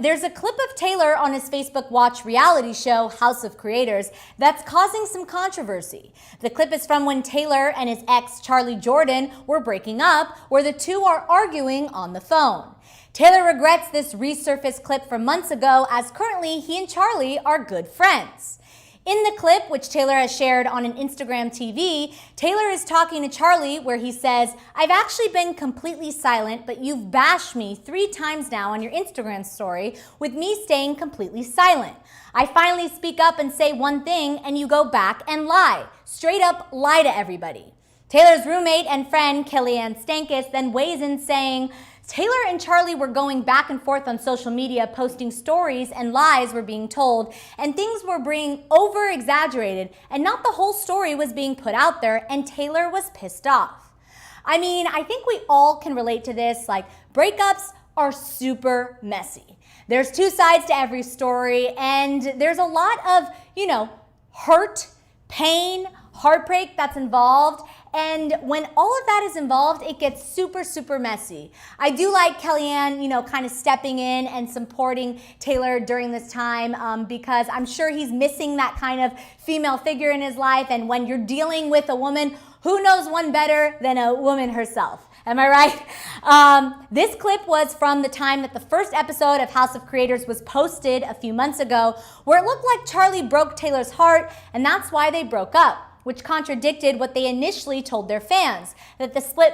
There's a clip of Tayler on his Facebook Watch reality show, House of Creators, that's causing some controversy. The clip is from when Tayler and his ex, Charly Jordan, were breaking up, where the two are arguing on the phone. Tayler regrets this resurfaced clip from months ago, as currently he and Charly are good friends. In the clip, which Tayler has shared on an Instagram TV, Tayler is talking to Charly where he says, "I've actually been completely silent, but you've bashed me 3 times now on your Instagram story with me staying completely silent. I finally speak up and say one thing and you go back and lie. Straight up lie to everybody." Tayler's roommate and friend, Kellyanne Stankus, then weighs in saying, Tayler and Charly were going back and forth on social media, posting stories and lies were being told, and things were being over-exaggerated, and not the whole story was being put out there, and Tayler was pissed off. I mean, I think we all can relate to this. Like, breakups are super messy. There's 2 sides to every story, and there's a lot of, hurt, pain, heartbreak that's involved. And when all of that is involved, it gets super, super messy. I do like Kellyanne, kind of stepping in and supporting Tayler during this time because I'm sure he's missing that kind of female figure in his life. And when you're dealing with a woman, who knows one better than a woman herself? Am I right? This clip was from the time that the first episode of House of Creators was posted a few months ago, where it looked like Charly broke Tayler's heart, and that's why they broke up, which contradicted what they initially told their fans, that the split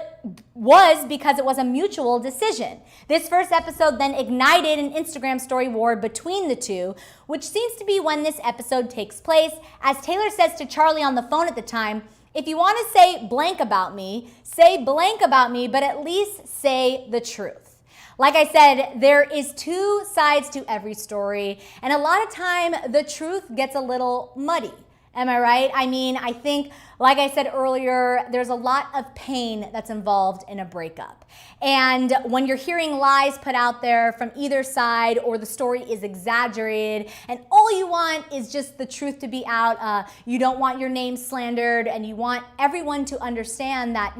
was because it was a mutual decision. This first episode then ignited an Instagram story war between the two, which seems to be when this episode takes place, as Tayler says to Charly on the phone at the time, "If you want to say blank about me, say blank about me, but at least say the truth." Like I said, there is 2 sides to every story, and a lot of time the truth gets a little muddy. Am I right? I mean, I think, like I said earlier, there's a lot of pain that's involved in a breakup. And when you're hearing lies put out there from either side, or the story is exaggerated, and all you want is just the truth to be out, you don't want your name slandered, and you want everyone to understand that,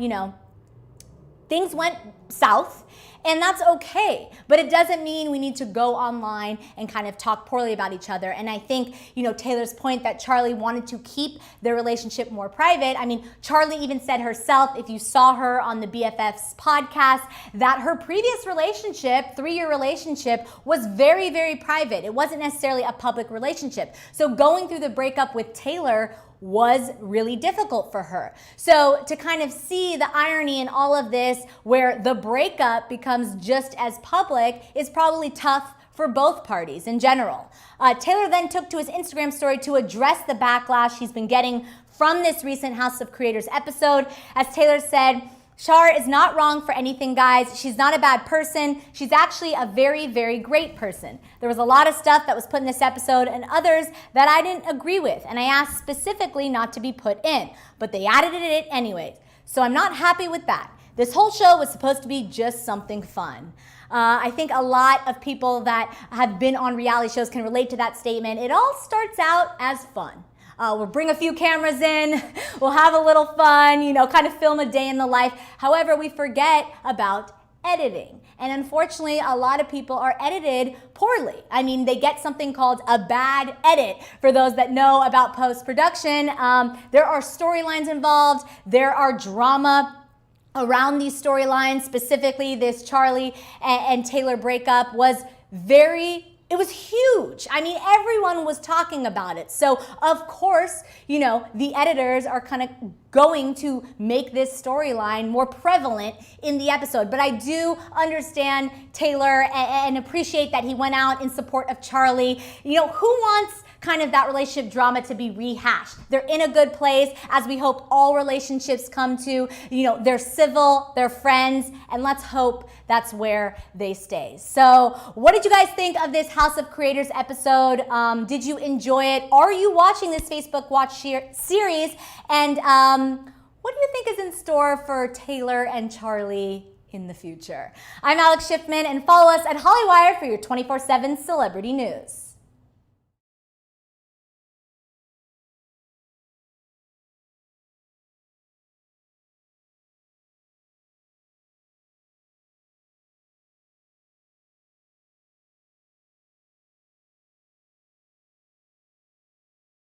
things went south, and that's okay. But it doesn't mean we need to go online and kind of talk poorly about each other. And I think, Tayler's point that Charly wanted to keep their relationship more private. I mean, Charly even said herself, if you saw her on the BFFs podcast, that her previous relationship, 3-year relationship, was very, very private. It wasn't necessarily a public relationship. So going through the breakup with Tayler was really difficult for her. So to kind of see the irony in all of this, where the breakup becomes just as public, is probably tough for both parties in general. Tayler then took to his Instagram story to address the backlash he's been getting from this recent House of Creators episode. As Tayler said, "Char is not wrong for anything, guys. She's not a bad person. She's actually a very, very great person. There was a lot of stuff that was put in this episode and others that I didn't agree with, and I asked specifically not to be put in, but they added it anyways. So I'm not happy with that. This whole show was supposed to be just something fun." I think a lot of people that have been on reality shows can relate to that statement. It all starts out as fun. We'll bring a few cameras in, we'll have a little fun, kind of film a day in the life. However, we forget about editing. And unfortunately, a lot of people are edited poorly. I mean, they get something called a bad edit. For those that know about post-production, there are storylines involved, there are drama around these storylines. Specifically, this Charly and Tayler breakup was it was huge. I mean, everyone was talking about it. So, of course, the editors are kind of going to make this storyline more prevalent in the episode. But I do understand Tayler and appreciate that he went out in support of Charly. Who wants kind of that relationship drama to be rehashed? They're in a good place, as we hope all relationships come to. They're civil, they're friends, and let's hope that's where they stay. So what did you guys think of this House of Creators episode? Did you enjoy it? Are you watching this Facebook Watch series? And what do you think is in store for Tayler and Charly in the future? I'm Alex Schiffman, and follow us at Hollywire for your 24/7 celebrity news.